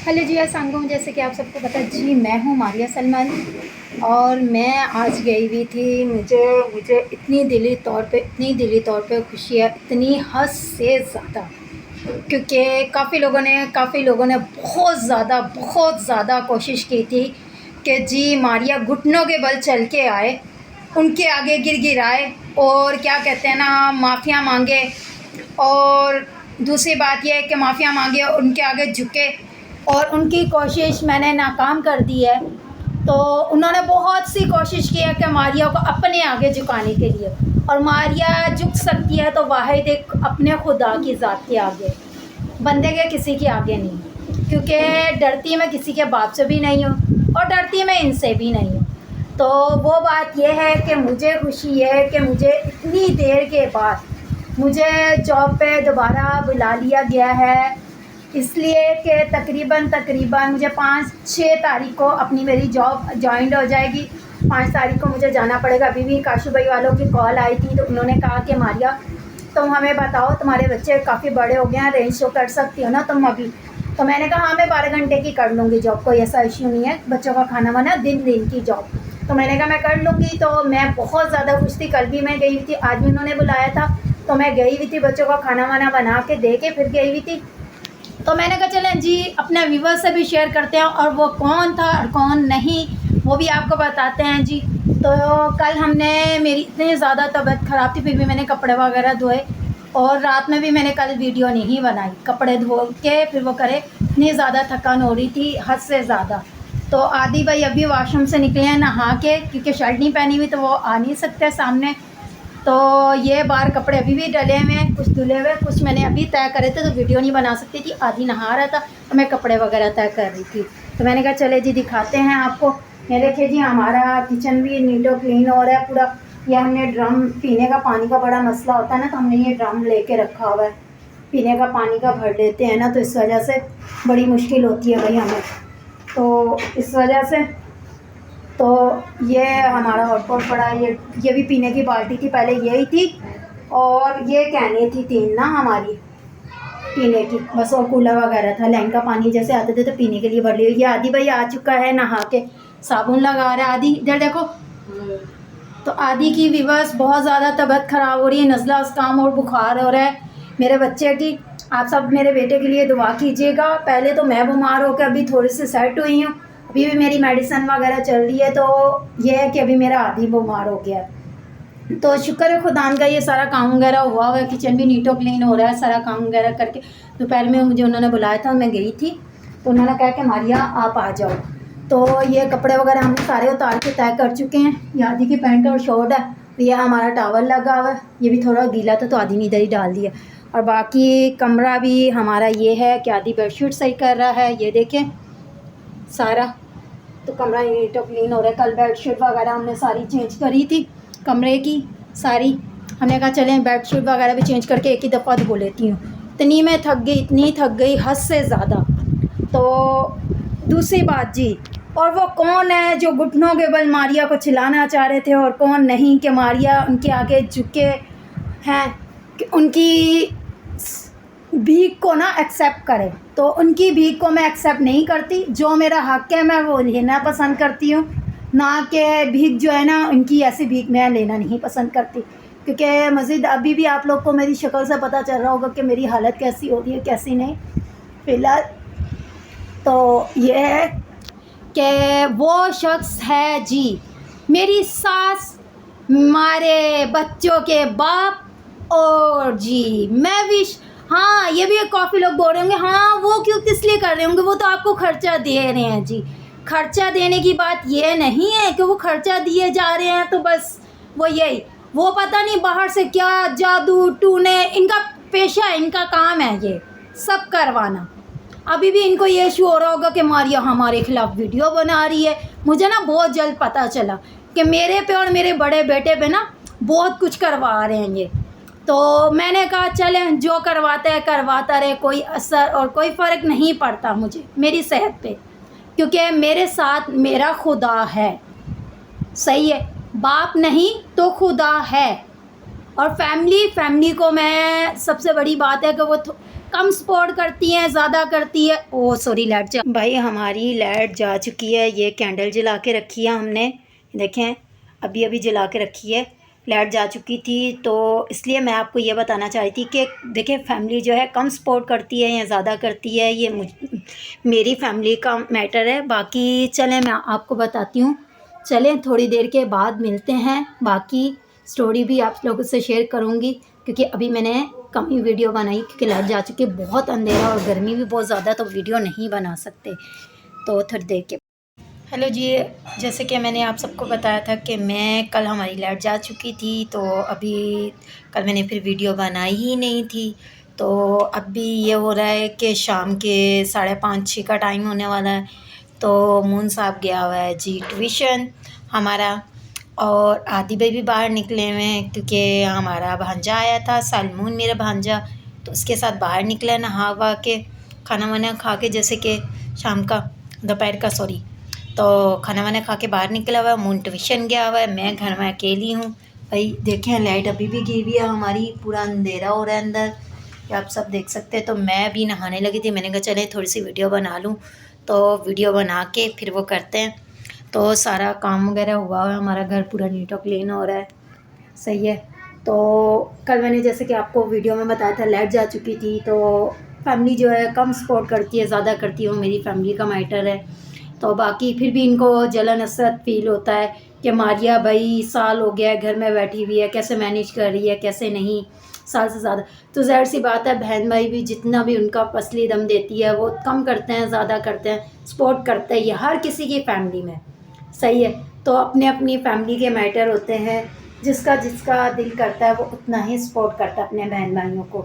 Hello जी असलकुम। जैसे कि आप सबको पता है जी, मैं हूँ मारिया सलमान और मैं आज गई हुई थी। मुझे मुझे इतनी दिली तौर पे खुशी है, इतनी हद से ज़्यादा, क्योंकि काफ़ी लोगों ने बहुत ज़्यादा कोशिश की थी कि जी मारिया घुटनों के बल चल के आए, उनके आगे गिर आए और क्या कहते हैं ना, माफ़िया मांगे। और दूसरी बात यह है कि माफ़िया मांगे, उनके आगे झुके और उनकी कोशिश मैंने नाकाम कर दी है। तो उन्होंने बहुत सी कोशिश की है कि मारिया को अपने आगे झुकाने के लिए, और मारिया झुक सकती है तो वाहिद एक अपने खुदा की ज़ात के आगे, बंदे के किसी के आगे नहीं। क्योंकि डरती मैं किसी के बाप से भी नहीं हूँ और डरती मैं इनसे भी नहीं हूँ। तो वो बात यह है कि मुझे खुशी ये है कि मुझे इतनी देर के बाद मुझे जॉब पे दोबारा बुला लिया गया है, इसलिए कि तकरीबन मुझे 5-6 तारीख को अपनी मेरी जॉब जॉइंट हो जाएगी। 5 तारीख को मुझे जाना पड़ेगा। अभी भी काशू भाई वालों की कॉल आई थी तो उन्होंने कहा कि मारिया तुम हमें बताओ, तुम्हारे बच्चे काफ़ी बड़े हो गए हैं, रेंज शो कर सकती हो ना तुम अभी? तो मैंने कहा हाँ, मैं 12 घंटे की कर लूँगी जॉब, कोई ऐसा इश्यू नहीं है, बच्चों का खाना वाना दिन की जॉब। तो मैंने कहा मैं कर लूँगी। तो मैं बहुत ज़्यादा खुश थी। कल भी मैं गई हुई थी, आज भी उन्होंने बुलाया था तो मैं गई हुई थी, बच्चों का खाना वाना बना के दे के फिर गई हुई थी। तो मैंने कहा चलें जी अपने व्यूवर्स से भी शेयर करते हैं, और वो कौन था और कौन नहीं वो भी आपको बताते हैं जी। तो कल हमने, मेरी इतनी ज़्यादा तबीयत ख़राब थी फिर भी मैंने कपड़े वगैरह धोए, और रात में भी मैंने कल वीडियो नहीं बनाई, कपड़े धो के फिर वो करे, इतनी ज़्यादा थकान हो रही थी हद से ज़्यादा। तो आदि भाई अभी वॉशरूम से निकले हैं नहा के, क्योंकि शर्ट नहीं पहनी हुई तो वो आ नहीं सकते सामने। तो ये बाहर कपड़े अभी भी डले हुए हैं, कुछ धुले हुए, कुछ मैंने अभी तय करे थे तो वीडियो नहीं बना सकती थी। आदि नहा रहा था तो मैं कपड़े वगैरह तय कर रही थी। तो मैंने कहा चले जी दिखाते हैं आपको। ये देखिए जी, हमारा किचन भी नीटो क्लीन हो रहा है पूरा। ये हमने ड्रम, पीने का पानी का बड़ा मसला होता है ना, तो हमने ये ड्रम लेके रखा हुआ है, पीने का पानी का भर देते हैं ना, तो इस वजह से बड़ी मुश्किल होती है भाई हमें, तो इस वजह से। तो ये हमारा हॉटपॉट पड़ा है, ये भी पीने की बाल्टी थी, पहले यही थी, और ये कहनी थी 3 ना हमारी पीने की बस, और कूलर वगैरह था। लाइन का पानी जैसे आते थे तो पीने के लिए भर लिया। ये आदि भाई आ चुका है नहा के, साबुन लगा रहा है। आदि इधर देखो। तो आदि की विवश बहुत ज़्यादा तबीयत ख़राब हो रही है, नज़ला ज़ुकाम और बुखार हो रहा है मेरे बच्चे की। आप सब मेरे बेटे के लिए दुआ कीजिएगा। पहले तो मैं बीमार होकर अभी थोड़ी सी सेट हुई हूँ, अभी भी मेरी मेडिसिन वगैरह चल रही है। तो ये है कि अभी मेरा आदि बीमार हो गया है। तो शुक्र है खुदान का, ये सारा काम वगैरह हुआ है, किचन भी नीटो क्लीन हो रहा है, सारा काम वगैरह करके। दोपहर में मुझे उन्होंने बुलाया था, मैं गई थी तो उन्होंने कहा कि मारिया आप आ जाओ। तो ये कपड़े वगैरह हमने सारे उतार के तय कर चुके हैं। ये आदि की पैंट और शर्ट है, तो ये हमारा टावल लगा हुआ है, ये भी थोड़ा गीला था तो आदि ने इधर ही डाल दिया। और बाकी कमरा भी हमारा ये है कि आदि बेडशीट सही कर रहा है, ये देखें सारा। तो कमरा नीट और क्लीन हो रहा है। कल बेडशीट वगैरह हमने सारी चेंज करी थी कमरे की सारी। हमने कहा चलें बेडशीट वगैरह भी चेंज करके एक ही दफ़ा धो लेती हूँ। इतनी मैं थक गई, इतनी थक गई हद से ज़्यादा। तो दूसरी बात जी, और वो कौन है जो घुटनों के बल मारिया को चिल्लाना चाह रहे थे और कौन नहीं कि मारिया उनके आगे झुके हैं, कि उनकी भीख को ना एक्सेप्ट करे। तो उनकी भीख को मैं एक्सेप्ट नहीं करती, जो मेरा हक़ है मैं वो लेना पसंद करती हूँ, ना कि भीख जो है ना, उनकी ऐसी भीख मैं लेना नहीं पसंद करती। क्योंकि मज़ीद अभी भी आप लोग को मेरी शक्ल से पता चल रहा होगा कि मेरी हालत कैसी हो रही है कैसी नहीं फ़िलहाल। तो ये है कि वो शख्स है जी मेरी सास, हमारे बच्चों के बाप, और जी मैं भी हाँ, ये भी काफ़ी लोग बोल रहे होंगे हाँ वो क्यों किस लिए कर रहे होंगे, वो तो आपको खर्चा दे रहे हैं जी। खर्चा देने की बात ये नहीं है कि वो खर्चा दिए जा रहे हैं तो बस वो यही, वो पता नहीं बाहर से क्या जादू टूने, इनका पेशा है, इनका काम है ये सब करवाना। अभी भी इनको ये इशू हो रहा होगा कि मारिया हमारे खिलाफ वीडियो बना रही है। मुझे ना बहुत जल्द पता चला कि मेरे पे और मेरे बड़े बेटे पे ना बहुत कुछ करवा रहे हैं ये। तो मैंने कहा चलें जो करवाते हैं करवाता रहे, कोई असर और कोई फ़र्क नहीं पड़ता मुझे मेरी सेहत पे, क्योंकि मेरे साथ मेरा खुदा है। सही है, बाप नहीं तो खुदा है। और फैमिली को मैं, सबसे बड़ी बात है कि वो कम सपोर्ट करती हैं, ज़्यादा करती है। ओ सॉरी, लाइट जा भाई, हमारी लाइट जा चुकी है। ये कैंडल जला के रखी है हमने, देखें अभी अभी जला के रखी है। लाइट जा चुकी थी तो इसलिए मैं आपको ये बताना चाह रही थी कि देखिए फैमिली जो है कम सपोर्ट करती है या ज़्यादा करती है, ये मेरी फैमिली का मैटर है। बाकी चलें मैं आपको बताती हूँ। चलें थोड़ी देर के बाद मिलते हैं, बाकी स्टोरी भी आप लोगों से शेयर करूँगी, क्योंकि अभी मैंने कम ही वीडियो बनाई क्योंकि लाइट जा चुकी है, बहुत अंधेरा और गर्मी भी बहुत ज़्यादा, तो वीडियो नहीं बना सकते। तो थोड़ी देर के हेलो जी, जैसे कि मैंने आप सबको बताया था कि मैं कल हमारी लाइट जा चुकी थी, तो अभी कल मैंने फिर वीडियो बनाई ही नहीं थी। तो अभी ये हो रहा है कि शाम के 5:30-6 का टाइम होने वाला है। तो मून साहब गया हुआ है जी ट्यूशन हमारा, और आदि भाई भी बाहर निकले हुए हैं क्योंकि हमारा भांजा आया था, सलमून मेरा भांजा, तो उसके साथ बाहर निकला नहा वहा के, खाना वाना खा के, जैसे कि शाम का दोपहर का सॉरी, तो खाना वाना खा के बाहर निकला हुआ है। मून ट्यूशन गया हुआ है, मैं घर में अकेली हूँ। भाई देखें लाइट अभी भी गई हुई है हमारी, पूरा अंधेरा हो रहा है अंदर, ये आप सब देख सकते हैं। तो मैं भी नहाने लगी थी, मैंने कहा चले थोड़ी सी वीडियो बना लूँ, तो वीडियो बना के फिर वो करते हैं। तो सारा काम वगैरह हुआ है, हमारा घर पूरा नीट और क्लीन हो रहा है, सही है। तो कल मैंने जैसे कि आपको वीडियो में बताया था लाइट जा चुकी थी, तो फैमिली जो है कम सपोर्ट करती है, ज़्यादा करती है, वो मेरी फैमिली का मैटर है। तो बाकी फिर भी इनको जलन हसरत फील होता है कि मारिया भाई साल हो गया है घर में बैठी हुई है, कैसे मैनेज कर रही है कैसे नहीं, साल से ज़्यादा। तो ज़ाहिर सी बात है बहन भाई भी जितना भी उनका पसली दम देती है, वो कम करते हैं ज़्यादा करते हैं, सपोर्ट करते हैं, ये हर किसी की फैमिली में, सही है। तो अपने अपनी फैमिली के मैटर होते हैं, जिसका जिसका दिल करता है वो उतना ही सपोर्ट करता है अपने बहन भाइयों को।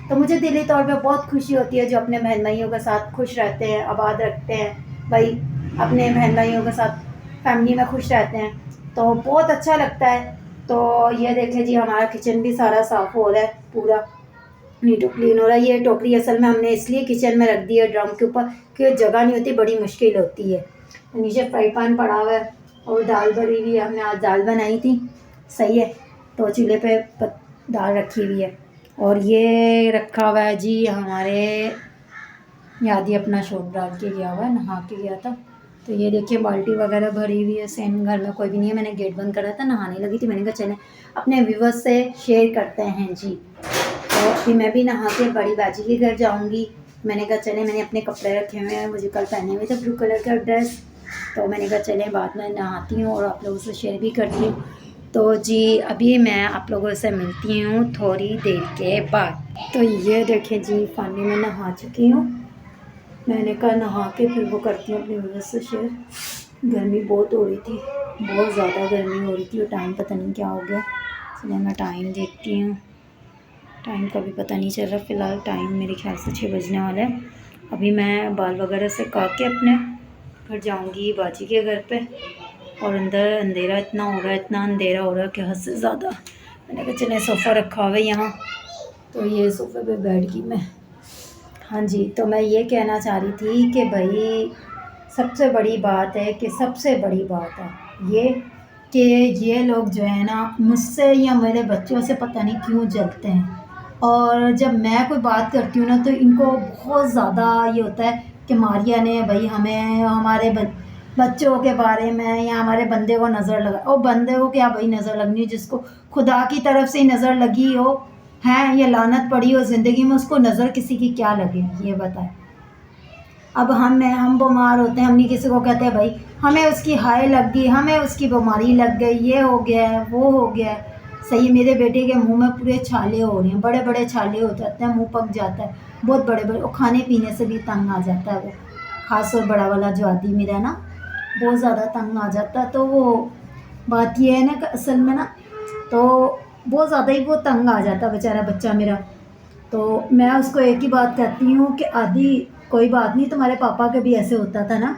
तो मुझे दिली तौर पे बहुत खुशी होती है जो अपने बहन भाइयों के साथ खुश रहते हैं, आबाद रखते हैं भाई, अपने बहन भाइयों के साथ फैमिली में खुश रहते हैं, तो बहुत अच्छा लगता है। तो ये देखें जी, हमारा किचन भी सारा साफ़ हो रहा है, पूरा नीट क्लीन हो रहा है। ये टोकरी असल में हमने इसलिए किचन में रख दी है ड्रम के ऊपर कि जगह नहीं होती, बड़ी मुश्किल होती है। नीचे फ्राई पैन पड़ा हुआ है और दाल भरी हुई है, हमने आज दाल बनाई थी, सही है। तो चूल्हे पे दाल रखी हुई है, और ये रखा हुआ है जी हमारे यादी अपना शोट डाल के गया हुआ है, नहा के गया था। तो ये देखिए बाल्टी वगैरह भरी हुई है, सेम घर में कोई भी नहीं है, मैंने गेट बंद करा था, नहाने लगी थी, मैंने कहा चलें अपने व्यूवर्स से शेयर करते हैं जी। तो अभी मैं भी नहा के बड़ी बाजी के घर जाऊंगी, मैंने कहा चलें, मैंने अपने कपड़े रखे हुए हैं, मुझे कल पहने हुए थे ब्लू कलर का ड्रेस, तो मैंने कहा चलें बाद में नहाती हूँ और आप लोगों से शेयर भी करती हूँ। तो जी अभी मैं आप लोगों से मिलती हूँ थोड़ी देर के बाद। तो ये देखें जी पानी में नहा चुकी हूँ, मैंने कहा नहा के फिर वो करती हूँ अपनी व्यूअर्स से शेयर। गर्मी बहुत हो रही थी, बहुत ज़्यादा गर्मी हो रही थी, और टाइम पता नहीं क्या हो गया। चलिए मैं टाइम देखती हूँ, टाइम का भी पता नहीं चल रहा। फ़िलहाल टाइम मेरे ख्याल से 6 बजने वाला है। अभी मैं बाल वगैरह से काट के अपने घर जाऊँगी बाजी के घर पे, और अंदर अंधेरा इतना हो रहा है, इतना अंधेरा हो रहा है कि हद से ज़्यादा। मैंने कहा चले सोफ़ा रखा हुआ है यहाँ, तो ये सोफ़े पे बैठ गई मैं। हाँ जी, तो मैं ये कहना चाह रही थी कि भाई सबसे बड़ी बात है कि सबसे बड़ी बात है ये कि ये लोग जो है ना मुझसे या मेरे बच्चों से पता नहीं क्यों जलते हैं, और जब मैं कोई बात करती हूँ ना तो इनको बहुत ज़्यादा ये होता है कि मारिया ने भाई हमें हमारे बच्चों के बारे में या हमारे बंदे को नज़र लगा। और बंदे को क्या भाई नज़र लगनी, जिसको खुदा की तरफ से नज़र लगी हो है, ये लानत पड़ी हो ज़िंदगी में, उसको नज़र किसी की क्या लगे ये बताए। अब हम बीमार होते हैं, हम नहीं किसी को कहते हैं भाई हमें उसकी हाय लग गई, हमें उसकी बीमारी लग गई, ये हो गया है वो हो गया है, सही। मेरे बेटे के मुंह में पूरे छाले हो रहे हैं, बड़े बड़े छाले हो जाते हैं, मुंह पक जाता है बहुत बड़े बड़े, और खाने पीने से भी तंग आ जाता है वो, खास और बड़ा वाला जो आदमी मेरा ना बहुत ज़्यादा तंग आ जाता है। तो वो बात ये है ना कि असल में ना तो बहुत ज़्यादा ही वो तंग आ जाता बेचारा बच्चा मेरा। तो मैं उसको एक ही बात कहती हूँ कि आदि कोई बात नहीं, तुम्हारे पापा के भी ऐसे होता था ना,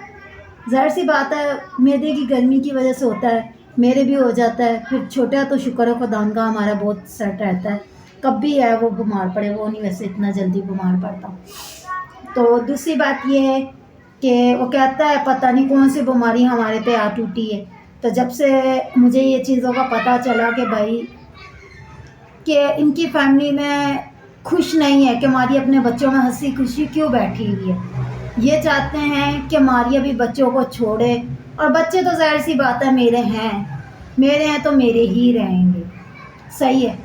ज़ाहिर सी बात है मैदे की गर्मी की वजह से होता है, मेरे भी हो जाता है। फिर छोटा तो शुक्र है खुदा का हमारा बहुत सेट रहता है, कब भी है वो बीमार पड़े, वो नहीं वैसे इतना जल्दी बीमार पड़ता। तो दूसरी बात ये है कि वो कहता है पता नहीं कौन सी बीमारी हमारे पे आ टूटी है। तो जब से मुझे ये चीज़ों का पता चला कि भाई कि इनकी फैमिली में खुश नहीं है कि मारिया अपने बच्चों में हंसी खुशी क्यों बैठी हुई है। ये चाहते हैं कि मारिया भी बच्चों को छोड़े, और बच्चे तो ज़ाहिर सी बात है मेरे हैं तो मेरे ही रहेंगे। सही है।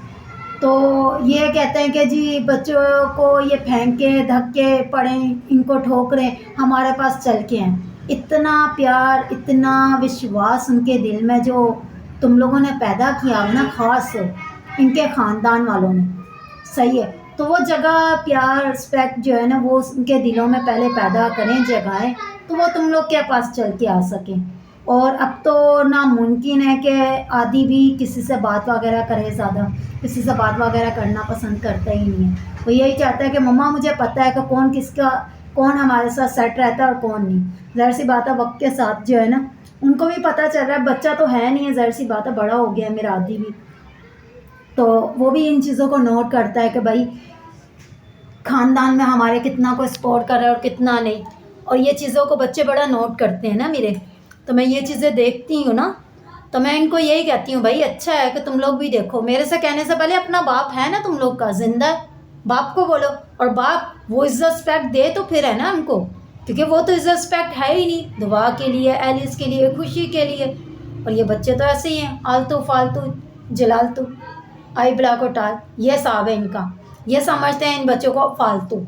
तो ये कहते हैं कि जी बच्चों को ये फेंके धक्के पड़े, इनको ठोकरें, हमारे पास चल के हैं। इतना प्यार, इतना विश्वास उनके दिल में जो तुम लोगों ने पैदा किया ना, ख़ास इनके ख़ानदान वालों ने। सही है। तो वो जगह प्यार रिस्पेक्ट जो है ना, वो उनके दिलों में पहले पैदा करें, जगाएं, तो वो तुम लोग के पास चल के आ सकें। और अब तो नामुमकिन है कि आदि भी किसी से बात वगैरह करे, ज़्यादा किसी से बात वगैरह करना पसंद करता ही नहीं है। वो यही चाहता है कि मम्मा मुझे पता है कि कौन हमारे साथ सेट रहता है और कौन नहीं। ज़ाहिर सी बात है वक्त के साथ जो है ना, उनको भी पता चल रहा है, बच्चा तो है नहीं है, ज़ाहिर सी बात है बड़ा हो गया है मेरा आदि भी, तो वो भी इन चीज़ों को नोट करता है कि भाई ख़ानदान में हमारे कितना को सपोर्ट कर रहा है और कितना नहीं। और ये चीज़ों को बच्चे बड़ा नोट करते हैं ना मेरे, तो मैं ये चीज़ें देखती हूँ ना, तो मैं इनको यही कहती हूँ भाई अच्छा है कि तुम लोग भी देखो। मेरे से कहने से पहले अपना बाप है ना तुम लोग का, जिंदा है, बाप को बोलो। और बाप वो इज्जत रिस्पेक्ट दे तो फिर है ना हमको, क्योंकि वो तो इज्जत रिस्पेक्ट है ही नहीं। दुआ के लिए, एलिस के लिए, खुशी के लिए। और ये बच्चे तो ऐसे ही हैं, आलतू फालतू जलालतू, आई बिला को टाल, ये हिसाब है इनका। ये समझते हैं इन बच्चों को फालतू,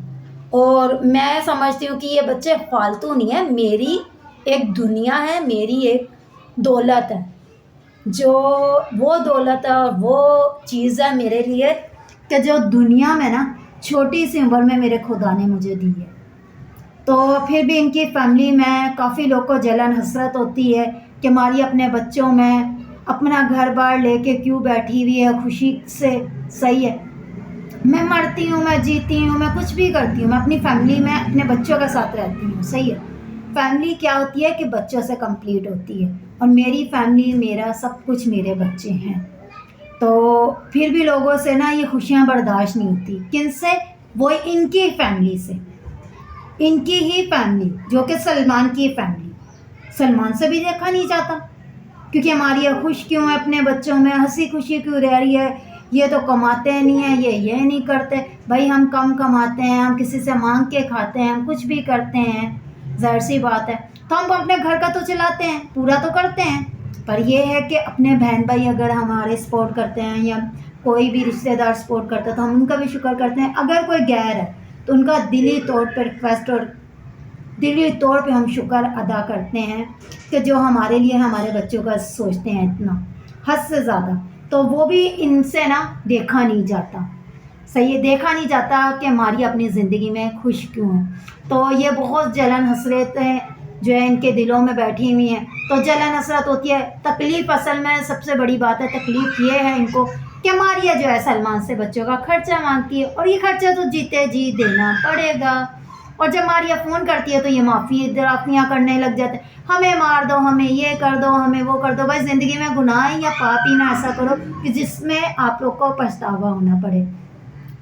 और मैं समझती हूँ कि ये बच्चे फालतू नहीं है, मेरी एक दुनिया है, मेरी एक दौलत है, जो वो दौलत है और वो चीज़ है मेरे लिए कि जो दुनिया में ना छोटी सी उम्र में मेरे खुदा ने मुझे दी है। तो फिर भी इनकी फैमिली में काफ़ी लोग को जलन हसरत होती है कि मारिया अपने बच्चों में अपना घर बार लेके क्यों बैठी हुई है खुशी से। सही है। मैं मरती हूँ, मैं जीती हूँ, मैं कुछ भी करती हूँ, मैं अपनी फैमिली में अपने बच्चों के साथ रहती हूँ। सही है। फैमिली क्या होती है कि बच्चों से कंप्लीट होती है, और मेरी फैमिली, मेरा सब कुछ मेरे बच्चे हैं। तो फिर भी लोगों से ना ये खुशियाँ बर्दाश्त नहीं होती। किन से? वो इनकी फैमिली से, इनकी ही फैमिली, जो कि सलमान की फैमिली। सलमान से भी देखा नहीं जाता, क्योंकि हमारी ये खुश क्यों है अपने बच्चों में, हंसी खुशी क्यों रह रही है। ये तो कमाते नहीं हैं, ये नहीं करते। भाई हम कम कमाते हैं, हम किसी से मांग के खाते हैं, हम कुछ भी करते हैं, ज़ाहिर सी बात है। तो हम अपने घर का तो चलाते हैं, पूरा तो करते हैं, पर ये है कि अपने बहन भाई अगर हमारे सपोर्ट करते हैं या कोई भी रिश्तेदार सपोर्ट करता है तो हम उनका भी शुक्र करते हैं। अगर कोई गैर है तो उनका दिली तौर पर रिक्वेस्ट और दिली तौर पे हम शुक्र अदा करते हैं कि जो हमारे लिए हमारे बच्चों का सोचते हैं इतना, हद से ज़्यादा। तो वो भी इनसे ना देखा नहीं जाता। सही है, देखा नहीं जाता कि हमारी अपनी ज़िंदगी में खुश क्यों है। तो ये बहुत जलन हसरतें जो है इनके दिलों में बैठी हुई हैं। तो जलन हसरत होती है, तकलीफ़ असल में सबसे बड़ी बात है, तकलीफ़ ये है इनको कि मारिया जो है सलमान से बच्चों का खर्चा मांगती है, और ये खर्चा तो जीते जी देना पड़ेगा। और जब मारिया फ़ोन करती है तो ये माफ़ी दराफ़ियाँ करने लग जाते हैं, हमें मार दो, हमें ये कर दो, हमें वो कर दो। भाई ज़िंदगी में गुनाह या पाप ही ना ऐसा करो कि जिसमें आप लोग को पछतावा होना पड़े।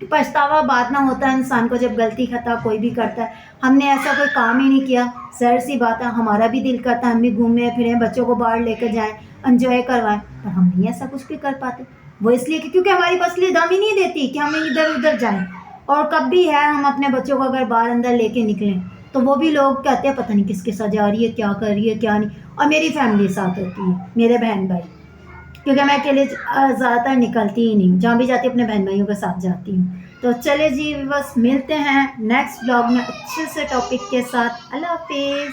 पछतावा बाद में होता है इंसान को जब गलती खता कोई भी करता है। हमने ऐसा कोई काम ही नहीं किया, ज़ाहिर सी बात है हमारा भी दिल करता है हम भी घूमें फिरें, बच्चों को बाहर लेकर जाएं, एंजॉय करवाएं, पर हम नहीं ऐसा कुछ भी कर पाते। वो इसलिए क्योंकि हमारी फसलें दम ही नहीं देती कि हम इधर उधर जाएं। और कब भी है हम अपने बच्चों को अगर बाहर अंदर लेके निकलें तो वो भी लोग कहते हैं पता नहीं किसके साथ जा रही है, क्या कर रही है, क्या नहीं। और मेरी फैमिली साथ होती है, मेरे बहन भाई, क्योंकि मैं अकेले ज़्यादातर निकलती ही नहीं, जहाँ भी जाती अपने बहन भाइयों के साथ जाती हूँ। तो चले जी, बस मिलते हैं नेक्स्ट ब्लॉग में अच्छे से टॉपिक के साथ। अल्लाह हाफिज़।